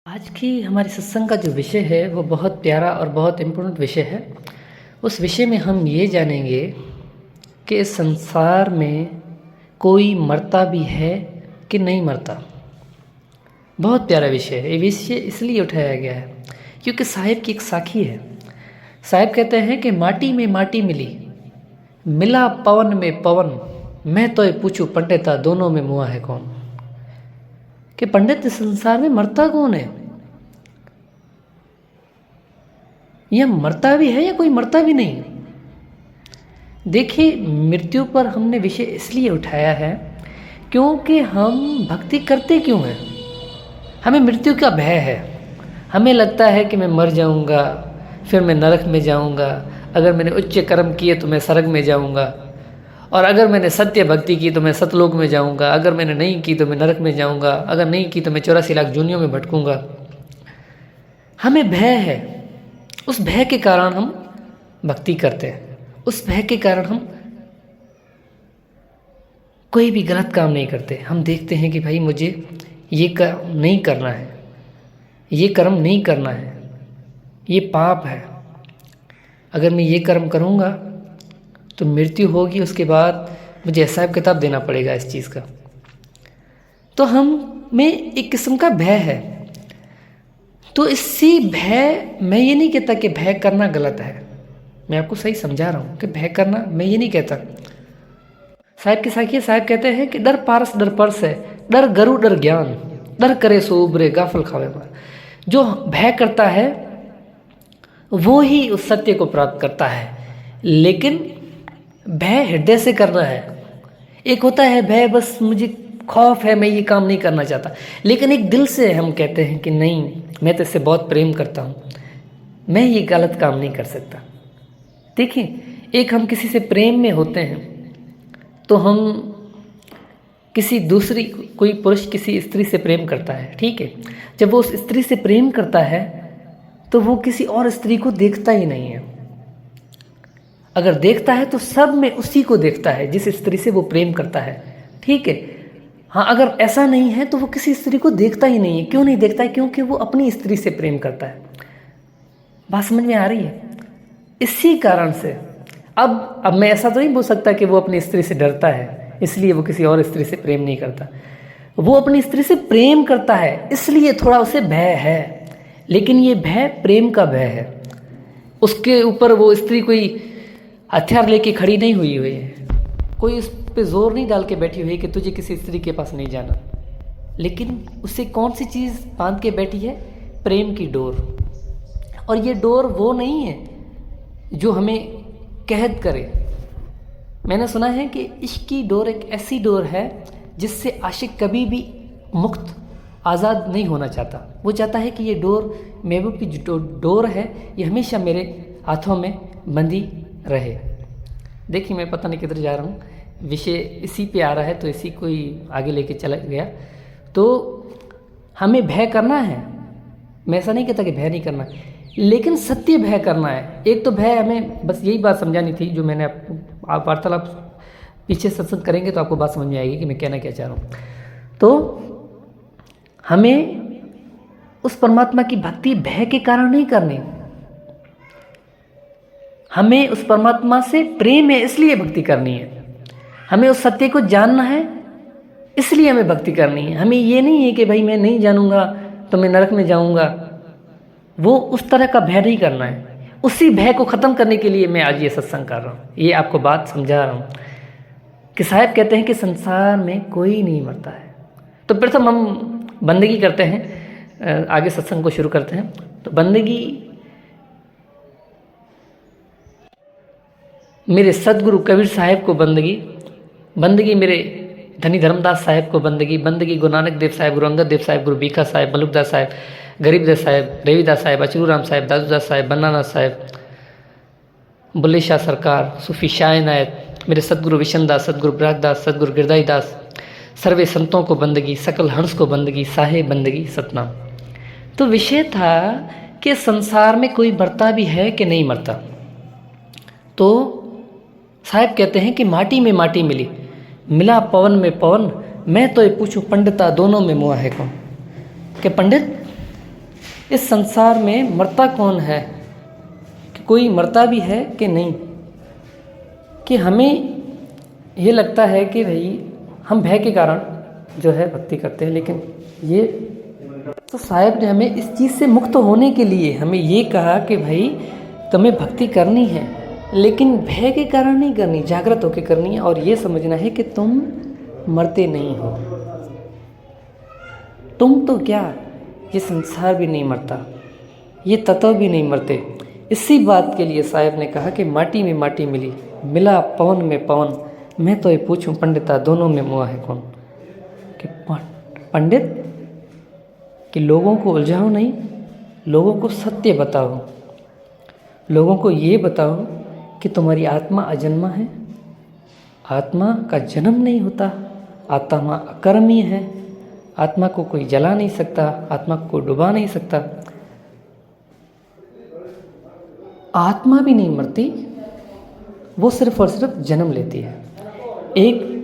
आज की हमारी सत्संग का जो विषय है वो बहुत प्यारा और बहुत इम्पोर्टेंट विषय है। उस विषय में हम ये जानेंगे कि इस संसार में कोई मरता भी है कि नहीं मरता। बहुत प्यारा विषय है। ये विषय इसलिए उठाया गया है क्योंकि साहिब की एक साखी है। साहिब कहते हैं कि माटी में माटी मिली, मिला पवन में पवन, मैं तो ये पूछूं पंडिता दोनों में मुआ है कौन। कि पंडित इस संसार में मरता कौन है? यह मरता भी है या कोई मरता भी नहीं? देखिए, मृत्यु पर हमने विषय इसलिए उठाया है क्योंकि हम भक्ति करते क्यों हैं? हमें मृत्यु का भय है। हमें लगता है कि मैं मर जाऊंगा, फिर मैं नरक में जाऊंगा, अगर मैंने उच्च कर्म किए तो मैं स्वर्ग में जाऊंगा, और अगर मैंने सत्य भक्ति की तो मैं सतलोक में जाऊंगा, अगर मैंने नहीं की तो मैं नरक में जाऊंगा, अगर नहीं की तो मैं 84 लाख जूनियों में भटकूंगा। हमें भय है। उस भय के कारण हम भक्ति करते हैं। उस भय के कारण हम कोई भी गलत काम नहीं करते। हम देखते हैं कि भाई मुझे ये कर्म नहीं करना है, ये कर्म नहीं करना है, ये पाप है, अगर मैं ये कर्म करूँगा तो मृत्यु होगी, उसके बाद मुझे हिसाब किताब देना पड़ेगा इस चीज़ का। तो हम में एक किस्म का भय है। तो इसी भय, मैं ये नहीं कहता कि भय करना गलत है, मैं आपको सही समझा रहा हूँ कि भय करना मैं ये नहीं कहता। साहिब की साखी साहिब कहते हैं कि डर पारस डर परस है, डर गरु डर ज्ञान, डर करे सो उबरे गाफल खावे मार। जो भय करता है वो ही उस सत्य को प्राप्त करता है, लेकिन भय हृदय से करना है। एक होता है भय, बस मुझे खौफ है, मैं ये काम नहीं करना चाहता, लेकिन एक दिल से हम कहते हैं कि नहीं, मैं तो इससे बहुत प्रेम करता हूँ, मैं ये गलत काम नहीं कर सकता। देखिए, एक हम किसी से प्रेम में होते हैं तो हम किसी दूसरी, कोई पुरुष किसी स्त्री से प्रेम करता है, ठीक है। जब वो उस स्त्री से प्रेम करता है तो वो किसी और स्त्री को देखता ही नहीं है। अगर देखता है तो सब में उसी को देखता है जिस स्त्री से वो प्रेम करता है, ठीक है। हाँ, अगर ऐसा नहीं है तो वो किसी स्त्री को देखता ही नहीं है। क्यों नहीं देखता है? क्योंकि वो अपनी स्त्री से प्रेम करता है। बात समझ में आ रही है? इसी कारण से अब मैं ऐसा तो नहीं बोल सकता कि वो अपनी स्त्री से डरता है इसलिए वो किसी और स्त्री से प्रेम नहीं करता। वो अपनी स्त्री से प्रेम करता है इसलिए थोड़ा उसे भय है, लेकिन ये भय प्रेम का भय है। उसके ऊपर वो स्त्री कोई हथियार लेके खड़ी नहीं हुई है, कोई उस पे जोर नहीं डाल के बैठी हुई है कि तुझे किसी स्त्री के पास नहीं जाना, लेकिन उसे कौन सी चीज़ बांध के बैठी है? प्रेम की डोर। और ये डोर वो नहीं है जो हमें कैद करे। मैंने सुना है कि इश्क की डोर एक ऐसी डोर है जिससे आशिक कभी भी मुक्त, आज़ाद नहीं होना चाहता। वो चाहता है कि ये डोर, महबूब की जो डोर है, ये हमेशा मेरे हाथों में बंधी रहे। देखिए, मैं पता नहीं किधर जा रहा हूँ, विषय इसी पे आ रहा है तो इसी को ही आगे लेके चला गया। तो हमें भय करना है, मैं ऐसा नहीं कहता कि भय नहीं करना, लेकिन सत्य भय करना है। एक तो भय, हमें बस यही बात समझानी थी जो मैंने आप वार्तालाप पीछे सत्संग करेंगे तो आपको बात समझ में आएगी कि मैं कहना क्या चाह रहा हूँ। तो हमें उस परमात्मा की भक्ति भय के कारण नहीं करनी, हमें उस परमात्मा से प्रेम है इसलिए भक्ति करनी है। हमें उस सत्य को जानना है इसलिए हमें भक्ति करनी है। हमें ये नहीं है कि भाई मैं नहीं जानूंगा तो मैं नरक में जाऊंगा, वो उस तरह का भय नहीं करना है। उसी भय को ख़त्म करने के लिए मैं आज ये सत्संग कर रहा हूँ, ये आपको बात समझा रहा हूँ कि साहिब कहते हैं कि संसार में कोई नहीं मरता है। तो प्रथम हम बंदगी करते हैं, आगे सत्संग को शुरू करते हैं। तो बंदगी मेरे सदगुरु कबीर साहिब को बंदगी मेरे धनी धर्मदास साहिब को बंदगी गुरु नानक देव साहिब, गुरु अंगद देव साहिब, गुरु बीखा साहिब, मलुकदास साहिब, गरीबदास साहिब, रविदास साहिब, अचरूराम साहिब, दादूदास साहिब, बन्नानाथ साहिब, बुल्ले शाह सरकार, सूफी शाह इनायत, मेरे सदगुरु विशनदास, सदगुरु ब्रागदास, सदगुरु गिरदाई दास, सर्वे संतों को बंदगी, सकल हंस को बंदगी, साहे बंदगी सतनाम। तो विषय था कि संसार में कोई मरता भी है कि नहीं मरता। तो साहिब कहते हैं कि माटी में माटी मिली, मिला पवन में पवन, मैं तो ये पूछूं पंडिता दोनों में मुआ है कौन। कि पंडित, इस संसार में मरता कौन है, कि कोई मरता भी है कि नहीं। कि हमें ये लगता है कि भाई हम भय के कारण जो है भक्ति करते हैं, लेकिन ये तो साहिब ने हमें इस चीज़ से मुक्त होने के लिए हमें ये कहा कि भाई तुम्हें भक्ति करनी है, लेकिन भय के कारण नहीं करनी, जागृत होकर करनी है। और ये समझना है कि तुम मरते नहीं हो। तुम तो क्या, ये संसार भी नहीं मरता, ये तत्व भी नहीं मरते। इसी बात के लिए साहिब ने कहा कि माटी में माटी मिली, मिला पवन में पवन, मैं तो ये पूछूं पंडिता दोनों में मुआ है कौन। कि पंडित कि लोगों को उलझाओ नहीं, लोगों को सत्य बताओ, लोगों को ये बताओ कि तुम्हारी आत्मा अजन्मा है, आत्मा का जन्म नहीं होता, आत्मा अकर्मी है, आत्मा को कोई जला नहीं सकता, आत्मा को डुबा नहीं सकता, आत्मा भी नहीं मरती, वो सिर्फ और सिर्फ जन्म लेती है। एक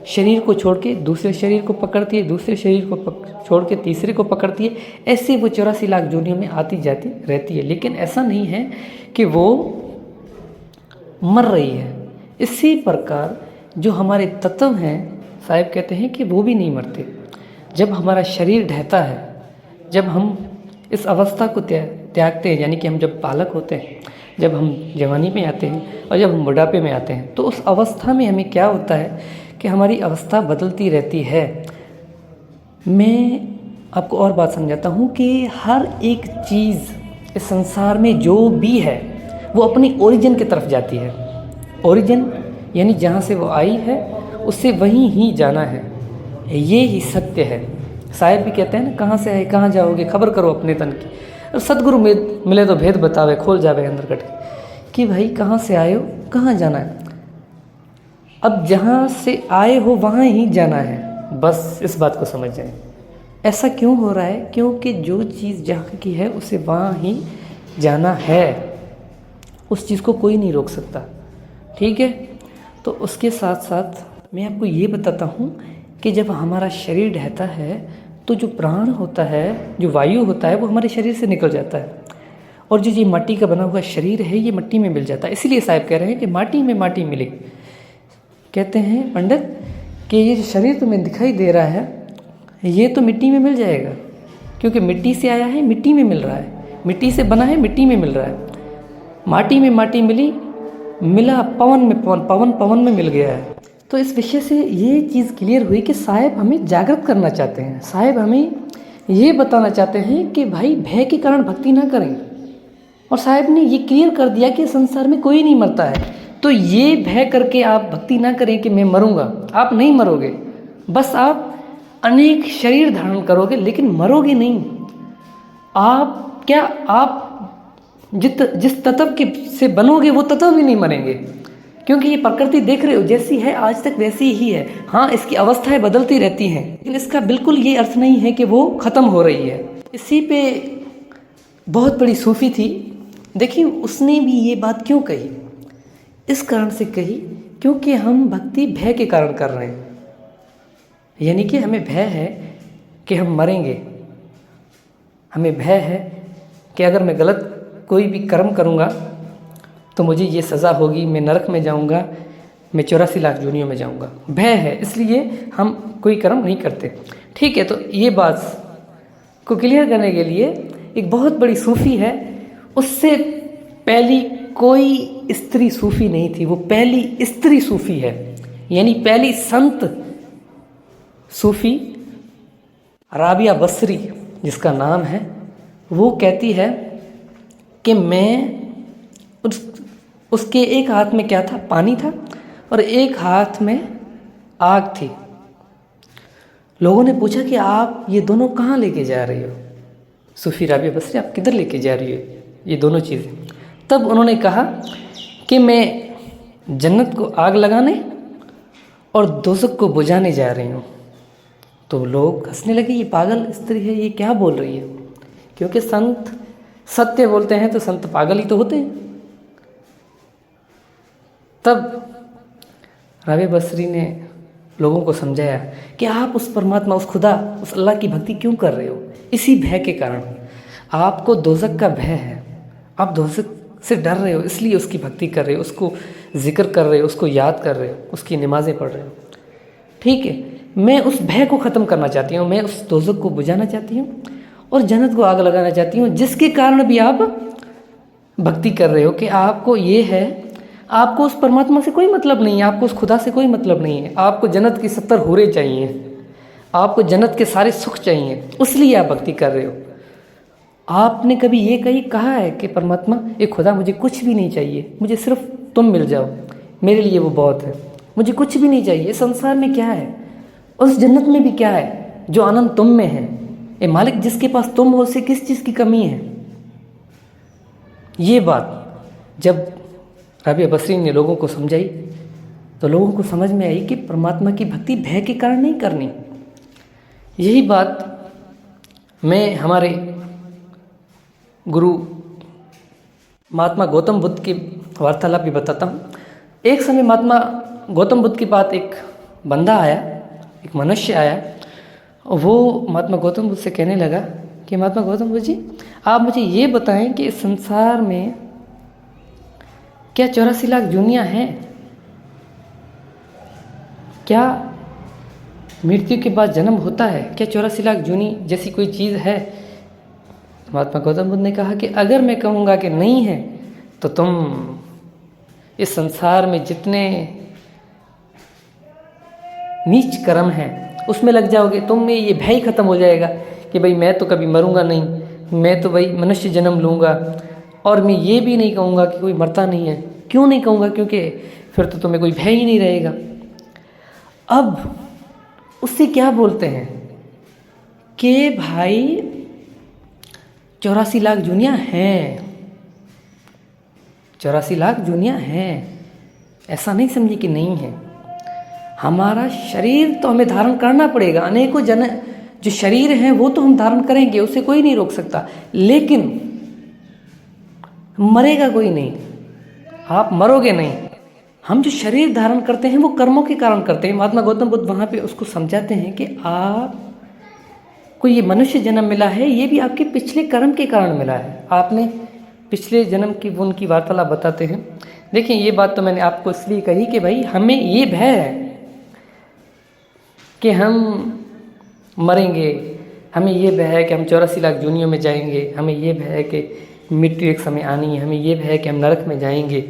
शरीर को छोड़ के दूसरे शरीर को पकड़ती है, दूसरे शरीर को छोड़ के तीसरे को पकड़ती है, ऐसे वो 84 लाख जोनियों में आती जाती रहती है। लेकिन ऐसा नहीं है कि वो मर रही है। इसी प्रकार जो हमारे तत्व हैं, साहिब कहते हैं कि वो भी नहीं मरते। जब हमारा शरीर ढहता है, जब हम इस अवस्था को त्यागते हैं, यानी कि हम जब बालक होते हैं, जब हम जवानी में आते हैं और जब हम बुढ़ापे में आते हैं, तो उस अवस्था में हमें क्या होता है कि हमारी अवस्था बदलती रहती है। मैं आपको और बात समझाता हूँ कि हर एक चीज़ इस संसार में जो भी है वो अपनी ओरिजिन की तरफ जाती है। ओरिजिन यानी जहाँ से वो आई है उससे वहीं ही जाना है, ये ही सत्य है। साहिब भी कहते हैं ना, कहाँ से आए कहाँ जाओगे, खबर करो अपने तन की। और सदगुरु मिले तो भेद बतावे, खोल जावे अंदर कट कि भाई कहाँ से आए हो, कहाँ जाना है। अब जहाँ से आए हो वहाँ ही जाना है, बस इस बात को समझ जाए। ऐसा क्यों हो रहा है? क्योंकि जो चीज़ जहाँ की है उसे वहाँ ही जाना है, उस चीज़ को कोई नहीं रोक सकता। ठीक है, तो उसके साथ साथ मैं आपको ये बताता हूँ कि जब हमारा शरीर ढहता है तो जो प्राण होता है, जो वायु होता है, वो हमारे शरीर से निकल जाता है, और जो ये मिट्टी का बना हुआ शरीर है ये मिट्टी में मिल जाता है। इसीलिए साहिब कह रहे हैं कि माटी में माटी मिले। कहते हैं पंडित कि ये जो शरीर तुम्हें दिखाई दे रहा है ये तो मिट्टी में मिल जाएगा, क्योंकि मिट्टी से आया है, मिट्टी में मिल रहा है, मिट्टी से बना है, मिट्टी में मिल रहा है। माटी में माटी मिली, मिला पवन में पवन, पवन पवन में मिल गया है। तो इस विषय से ये चीज़ क्लियर हुई कि साहिब हमें जागृत करना चाहते हैं। साहिब हमें ये बताना चाहते हैं कि भाई भय के कारण भक्ति ना करें। और साहिब ने ये क्लियर कर दिया कि संसार में कोई नहीं मरता है, तो ये भय करके आप भक्ति ना करें कि मैं मरूंगा। आप नहीं मरोगे, बस आप अनेक शरीर धारण करोगे लेकिन मरोगे नहीं। आप क्या, आप जिस तत्व के से बनोगे वो तत्व भी नहीं मरेंगे, क्योंकि ये प्रकृति देख रहे हो जैसी है आज तक वैसी ही है। हाँ, इसकी अवस्थाएं बदलती रहती हैं, लेकिन इसका बिल्कुल ये अर्थ नहीं है कि वो ख़त्म हो रही है। इसी पे बहुत बड़ी सूफी थी, देखिए उसने भी ये बात क्यों कही, इस कारण से कही क्योंकि हम भक्ति भय के कारण कर रहे हैं। यानी कि हमें भय है कि हम मरेंगे, हमें भय है कि अगर मैं गलत कोई भी कर्म करूँगा तो मुझे ये सज़ा होगी, मैं नरक में जाऊँगा, मैं 84 लाख जोनियों में जाऊँगा। भय है, इसलिए हम कोई कर्म नहीं करते। ठीक है, तो ये बात को क्लियर करने के लिए एक बहुत बड़ी सूफ़ी है, उससे पहली कोई स्त्री सूफ़ी नहीं थी, वो पहली स्त्री सूफ़ी है, यानी पहली संत सूफ़ी राबिया बसरी जिसका नाम है। वो कहती है कि मैं उसके एक हाथ में क्या था, पानी था, और एक हाथ में आग थी। लोगों ने पूछा कि आप ये दोनों कहाँ लेके जा रही हो, सूफी राबिया बसरी आप किधर लेके जा रही हो ये दोनों चीज़ें। तब उन्होंने कहा कि मैं जन्नत को आग लगाने और दोज़ख को बुझाने जा रही हूँ। तो लोग हंसने लगे, ये पागल स्त्री है, ये क्या बोल रही है। क्योंकि संत सत्य बोलते हैं तो संत पागल ही तो होते हैं। तब राबिया बसरी ने लोगों को समझाया कि आप उस परमात्मा, उस खुदा, उस अल्लाह की भक्ति क्यों कर रहे हो, इसी भय के कारण। आपको दोज़ख का भय है, आप दोज़ख से डर रहे हो, इसलिए उसकी भक्ति कर रहे हो, उसको जिक्र कर रहे हो, उसको याद कर रहे हो, उसकी नमाज़ें पढ़ रहे हो। ठीक है, मैं उस भय को ख़त्म करना चाहती हूँ, मैं उस दोज़ख को बुझाना चाहती हूँ और जन्नत को आग लगाना चाहती हूँ, जिसके कारण भी आप भक्ति कर रहे हो कि आपको ये है, आपको उस परमात्मा से कोई मतलब नहीं है, आपको उस खुदा से कोई मतलब नहीं है, आपको जन्नत की 70 हूरें चाहिए, आपको जन्नत के सारे सुख चाहिए, इसलिए आप भक्ति कर रहे हो। आपने कभी ये कहा है कि परमात्मा, ये खुदा, मुझे कुछ भी नहीं चाहिए, मुझे सिर्फ तुम मिल जाओ, मेरे लिए वो बहुत है, मुझे कुछ भी नहीं चाहिए। संसार में क्या है, उस जन्नत में भी क्या है जो आनंद तुम में है। ये मालिक, जिसके पास तुम हो, उसे किस चीज़ की कमी है। ये बात जब राबिया बसरी ने लोगों को समझाई तो लोगों को समझ में आई कि परमात्मा की भक्ति भय के कारण नहीं करनी। यही बात मैं हमारे गुरु महात्मा गौतम बुद्ध की वार्तालाप भी बताता हूँ। एक समय महात्मा गौतम बुद्ध के पास एक बंदा आया, एक मनुष्य आया, वो महात्मा गौतम बुद्ध से कहने लगा कि महात्मा गौतम बुद्ध जी, आप मुझे ये बताएं कि इस संसार में क्या 84 लाख जूनियाँ हैं? क्या मृत्यु के बाद जन्म होता है? क्या 84 लाख जूनी जैसी कोई चीज़ है? महात्मा गौतम बुद्ध ने कहा कि अगर मैं कहूँगा कि नहीं है तो तुम इस संसार में जितने नीच कर्म हैं उसमें लग जाओगे, तुम में ये भय खत्म हो जाएगा कि भाई मैं तो कभी मरूंगा नहीं, मैं तो भाई मनुष्य जन्म लूँगा। और मैं ये भी नहीं कहूँगा कि कोई मरता नहीं है। क्यों नहीं कहूँगा? क्योंकि फिर तो तुम्हें कोई भय ही नहीं रहेगा। अब उससे क्या बोलते हैं कि भाई 84 लाख जूनियाँ हैं, 84 लाख जूनियाँ हैं, ऐसा नहीं समझिए कि नहीं है। हमारा शरीर तो हमें धारण करना पड़ेगा, अनेकों जो शरीर हैं वो तो हम धारण करेंगे, उसे कोई नहीं रोक सकता, लेकिन मरेगा कोई नहीं, आप मरोगे नहीं। हम जो शरीर धारण करते हैं वो कर्मों के कारण करते हैं। महात्मा गौतम बुद्ध वहाँ पे उसको समझाते हैं कि आपको ये मनुष्य जन्म मिला है, ये भी आपके पिछले कर्म के कारण मिला है। आपने पिछले जन्म की उनकी वार्तालाप बताते हैं। देखिए, ये बात तो मैंने आपको इसलिए कही कि भाई हमें ये भय है कि हम मरेंगे, हमें ये भय है कि हम 84 लाख जूनियों में जाएंगे, हमें ये भय है कि मृत्यु एक समय आनी है, हमें ये भय है कि हम नरक में जाएंगे।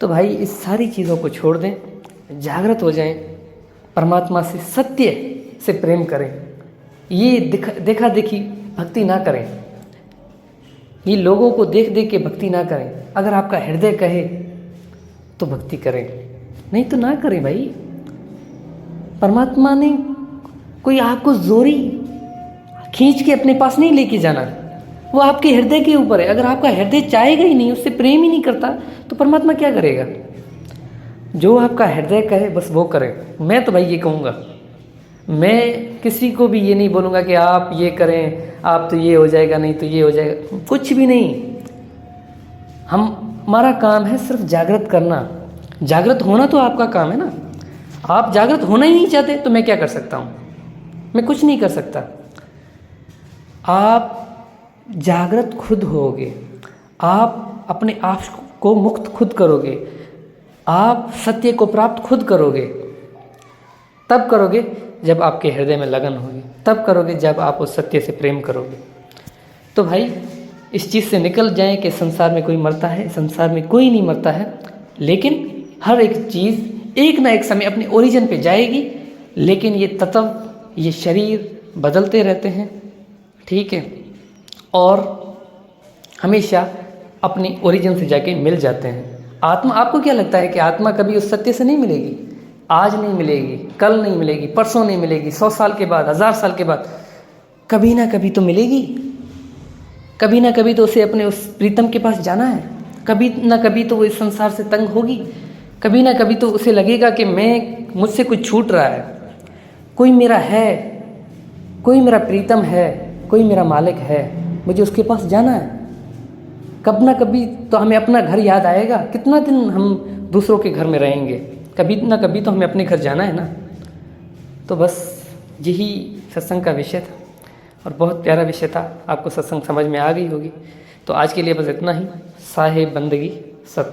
तो भाई इस सारी चीज़ों को छोड़ दें, जागृत हो जाएं, परमात्मा से सत्य से प्रेम करें, ये देखा देखी भक्ति ना करें, ये लोगों को देख देख के भक्ति ना करें। अगर आपका हृदय कहे तो भक्ति करें, नहीं तो ना करें। भाई परमात्मा ने कोई आपको जोरी खींच के अपने पास नहीं लेके जाना, वो आपके हृदय के ऊपर है। अगर आपका हृदय चाहेगा ही नहीं, उससे प्रेम ही नहीं करता, तो परमात्मा क्या करेगा? जो आपका हृदय कहे बस वो करें। मैं तो भाई ये कहूँगा, मैं किसी को भी ये नहीं बोलूँगा कि आप ये करें, आप तो ये हो जाएगा, नहीं तो ये हो जाएगा, कुछ भी नहीं। हमारा काम है सिर्फ जागृत करना। जागृत होना तो आपका काम है ना। आप जागृत होना ही नहीं चाहते तो मैं क्या कर सकता हूँ? मैं कुछ नहीं कर सकता। आप जागृत खुद होगे, आप अपने आप को मुक्त खुद करोगे, आप सत्य को प्राप्त खुद करोगे। तब करोगे जब आपके हृदय में लगन होगी, तब करोगे जब आप उस सत्य से प्रेम करोगे। तो भाई इस चीज़ से निकल जाएं कि संसार में कोई मरता है, संसार में कोई नहीं मरता है, लेकिन हर एक चीज़ एक ना एक समय अपने ओरिजिन पे जाएगी। लेकिन ये तत्व, ये शरीर बदलते रहते हैं, ठीक है, और हमेशा अपनी ओरिजिन से जाके मिल जाते हैं। आत्मा, आपको क्या लगता है कि आत्मा कभी उस सत्य से नहीं मिलेगी? आज नहीं मिलेगी, कल नहीं मिलेगी, परसों नहीं मिलेगी, 100 साल के बाद, 1000 साल के बाद, कभी ना कभी तो मिलेगी। कभी ना कभी तो उसे अपने उस प्रीतम के पास जाना है, कभी ना कभी तो वो इस संसार से तंग होगी, कभी ना कभी तो उसे लगेगा कि मुझसे कुछ छूट रहा है, कोई मेरा है, कोई मेरा प्रीतम है, कोई मेरा मालिक है, मुझे उसके पास जाना है। कब ना कभी तो हमें अपना घर याद आएगा। कितना दिन हम दूसरों के घर में रहेंगे? कभी ना कभी तो हमें अपने घर जाना है ना। तो बस यही सत्संग का विषय था। और बहुत प्यारा विषय था, आपको सत्संग समझ में आ गई होगी। तो आज के लिए बस इतना ही। साहिब बंदगी सत्य।